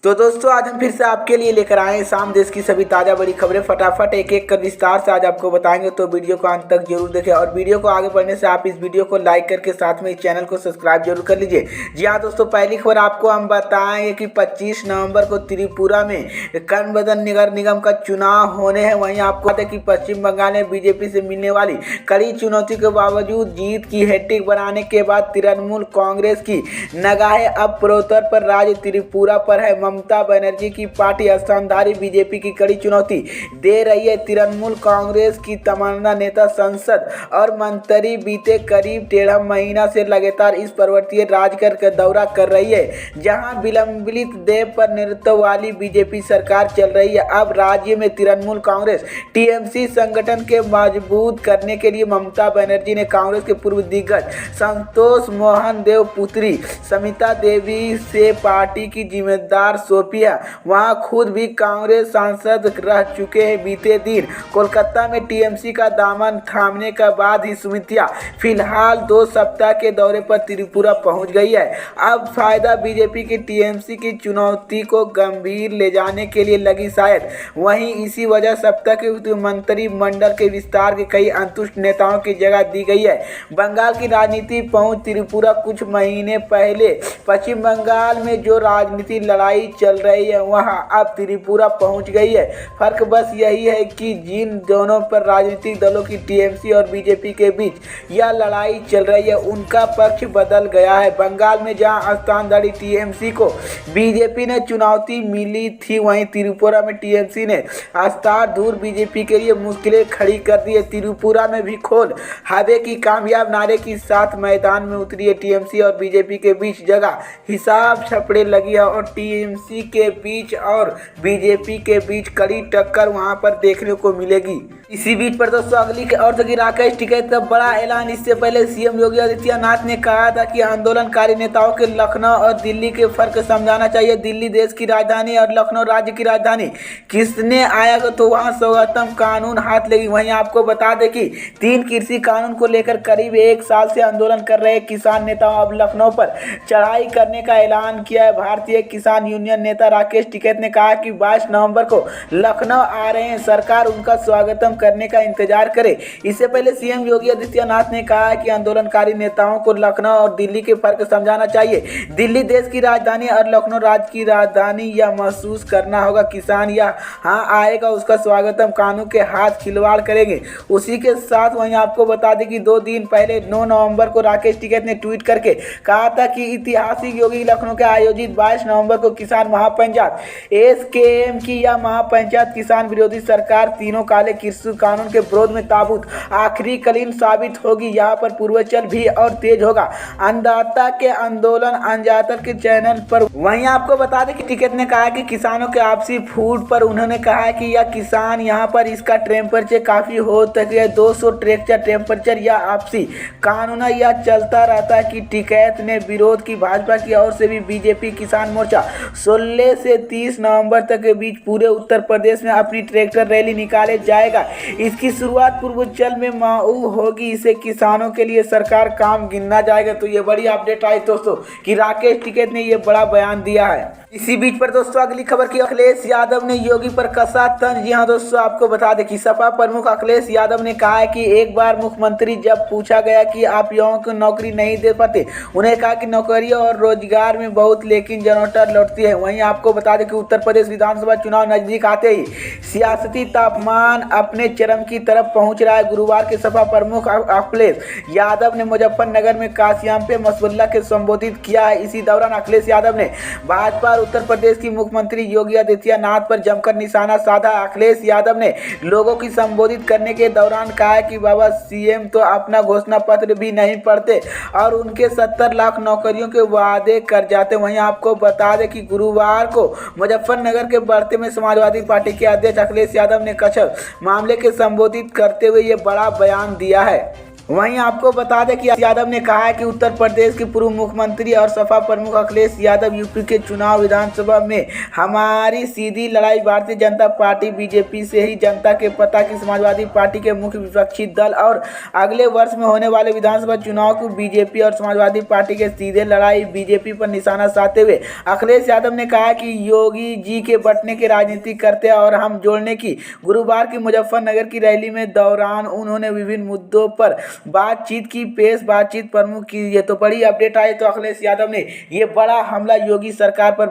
तो दोस्तों आज हम फिर से आपके लिए लेकर आए हैं शाम देश की सभी ताज़ा बड़ी खबरें। फटाफट एक एक कर विस्तार से आज आपको बताएंगे, तो वीडियो को अंत तक जरूर देखें। और वीडियो को आगे बढ़ने से आप इस वीडियो को लाइक करके साथ में इस चैनल को सब्सक्राइब जरूर कर लीजिए। जी हाँ दोस्तों, पहली खबर आपको हम बताएंगे कि 25 नवंबर को त्रिपुरा में कनबदन नगर निगम का चुनाव होने हैं। वहीं आपको पता है कि पश्चिम बंगाल में बीजेपी से मिलने वाली कड़ी चुनौती के बावजूद जीत की हैट्रिक बनाने के बाद तृणमूल कांग्रेस की निगाहें अब पूर्वोत्तर पर राज्य त्रिपुरा पर है। ममता बनर्जी की पार्टी स्थानधारी बीजेपी की कड़ी चुनौती दे रही है। तृणमूल कांग्रेस की तमन्ना नेता संसद और मंत्री बीते करीब 1.5 महीना से लगातार इस पर्वतीय राज्य का दौरा कर रही है, जहां विलंबित देव पर नेतृत्व वाली बीजेपी सरकार चल रही है। अब राज्य में तृणमूल कांग्रेस टीएमसी संगठन के मजबूत करने के लिए ममता बनर्जी ने कांग्रेस के पूर्व दिग्गज संतोष मोहन देव पुत्री समिता देवी से पार्टी की जिम्मेदार सौंपिया। वहां खुद भी कांग्रेस सांसद रह चुके हैं। बीते दिन कोलकाता में टीएमसी का दामन थामने के बाद ही समितिया फिलहाल 2 सप्ताह के दौरे पर त्रिपुरा पहुंच गई है। अब फायदा बीजेपी की टीएमसी की चुनौती को गंभीर ले जाने के लिए लगी शायद। वहीं इसी वजह सप्ताह के मंत्रिमंडल के विस्तार के कई अंतुष्ट नेताओं की जगह दी गई है। बंगाल की राजनीति पहुंच त्रिपुरा कुछ महीने पहले पश्चिम बंगाल में जो राजनीति लड़ाई चल रही है वहां अब त्रिपुरा पहुंच गई है। फर्क बस यही है कि जिन दोनों पर राजनीतिक दलों की टीएमसी और बीजेपी के बीच यह लड़ाई चल रही है उनका पक्ष बदल गया है। बंगाल में जहां स्थानधारी टीएमसी को बीजेपी ने चुनौती मिली थी, वहीं त्रिपुरा में टीएमसी ने आस्था दूर बीजेपी के लिए मुश्किलें खड़ी कर दी है। त्रिपुरा में भी खोल हवे की कामयाब नारे के साथ मैदान में उतरी है। टीएमसी और बीजेपी के बीच जगह हिसाब छपड़े लगी है और टीएमसी के बीच और बीजेपी के बीच कड़ी टक्कर वहां पर देखने को मिलेगी। इसी बीच पर दोस्तों अगली और की राकेश टिकैत का बड़ा ऐलान। इससे पहले सीएम योगी आदित्यनाथ ने कहा था कि आंदोलनकारी नेताओं के लखनऊ और दिल्ली के फर्क समझाना चाहिए। दिल्ली देश की राजधानी और लखनऊ राज्य की राजधानी। किसने आएगा तो वहां स्वागतम कानून हाथ लगी। वहीं आपको बता दें कि 3 कृषि कानून को लेकर करीब 1 साल से आंदोलन कर रहे किसान नेताओं अब लखनऊ पर चढ़ाई करने का ऐलान किया है। भारतीय किसान यूनियन नेता राकेश टिकैत ने कहा कि 22 नवंबर को लखनऊ आ रहे हैं, सरकार उनका स्वागतम करने का इंतजार करे। इससे पहले सीएम योगी आदित्यनाथ ने कहा कि आंदोलनकारी नेताओं को लखनऊ और दिल्ली के फर्क समझाना चाहिए। दिल्ली देश की राजधानी और लखनऊ राज्य की राजधानी, यह महसूस करना होगा। किसान यहाँ आएगा, उसका स्वागतम कानून के हाथ खिलवाड़ करेंगे। उसी के साथ वहीं आपको बता दें कि 2 दिन पहले 9 नवंबर को राकेश टिकैत ने ट्वीट करके कहा था कि ऐतिहासिक योगी लखनऊ के आयोजित 22 नवंबर को किसान महापंचायत एसकेएम की यह महापंचायत किसान विरोधी सरकार तीनों काले कृषि कानून के विरोध में ताबूत आखिरी कलीन साबित होगी। यहाँ पर पूर्वांचल भी और तेज होगा। अन्नदाता के आंदोलन अंजातर के चैनल पर। वहीं आपको बता दें कि टिकैत ने कहा कि किसानों के आपसी फूट पर उन्होंने कहा कि यह किसान यहाँ पर इसका टेम्परेचर काफी हो तक 200 टेम्परेचर या आपसी कानून यह चलता रहता है। कि टिकैत ने विरोध की भाजपा की ओर से भी बीजेपी किसान मोर्चा 16 से 30 नवंबर तक के बीच पूरे उत्तर प्रदेश में अपनी ट्रैक्टर रैली निकाले जाएगा। इसकी शुरुआत पूर्वांचल में मऊ होगी। इसे किसानों के लिए सरकार काम गिनना जाएगा। तो ये बड़ी अपडेट आई दोस्तों कि राकेश टिकैत ने ये बड़ा बयान दिया है। इसी बीच पर दोस्तों अगली खबर की अखिलेश यादव ने योगी पर कसा तंज। जी हाँ दोस्तों, आपको बता दें कि सपा प्रमुख अखिलेश यादव ने कहा है कि एक बार मुख्यमंत्री जब पूछा गया कि आप युवाओं को नौकरी नहीं दे पाते, उन्हें कहा कि नौकरी और रोजगार में बहुत लेकिन जनौटर लौटती है। वहीं आपको बता दें कि उत्तर प्रदेश विधानसभा चुनाव नजदीक आते ही सियासती तापमान अपने चरम की तरफ पहुंच रहा है। गुरुवार के सपा प्रमुख अखिलेश यादव ने मुजफ्फरनगर में कासियाम पे मसबुल्ला के संबोधित किया है। इसी दौरान अखिलेश यादव ने भाजपा उत्तर प्रदेश की मुख्यमंत्री योगी आदित्यनाथ पर जमकर निशाना साधा। अखिलेश यादव ने लोगों की संबोधित करने के दौरान कहा कि बाबा सीएम तो अपना घोषणा पत्र भी नहीं पढ़ते और उनके 70 लाख नौकरियों के वादे कर जाते। वहीं आपको बता दें कि गुरुवार को मुजफ्फरनगर के बढ़ते में समाजवादी पार्टी के अध्यक्ष अखिलेश यादव ने कचहर मामले के संबोधित करते हुए ये बड़ा बयान दिया है। वहीं आपको बता दें कि यादव ने कहा है कि उत्तर प्रदेश के पूर्व मुख्यमंत्री और सपा प्रमुख अखिलेश यादव यूपी के चुनाव विधानसभा में हमारी सीधी लड़ाई भारतीय जनता पार्टी बीजेपी से ही जनता के पता कि समाजवादी पार्टी के मुख्य विपक्षी दल और अगले वर्ष में होने वाले विधानसभा चुनाव को बीजेपी और समाजवादी पार्टी के सीधे लड़ाई बीजेपी पर निशाना साधते हुए अखिलेश यादव ने कहा कि योगी जी के बंटने की राजनीति करते और हम जोड़ने की गुरुवार की मुजफ्फरनगर की रैली में दौरान उन्होंने विभिन्न मुद्दों पर बातचीत की बातचीत प्रमुख की। ये तो बड़ी अपडेट आई, तो अखिलेश यादव ने ये बड़ा हमला योगी सरकार पर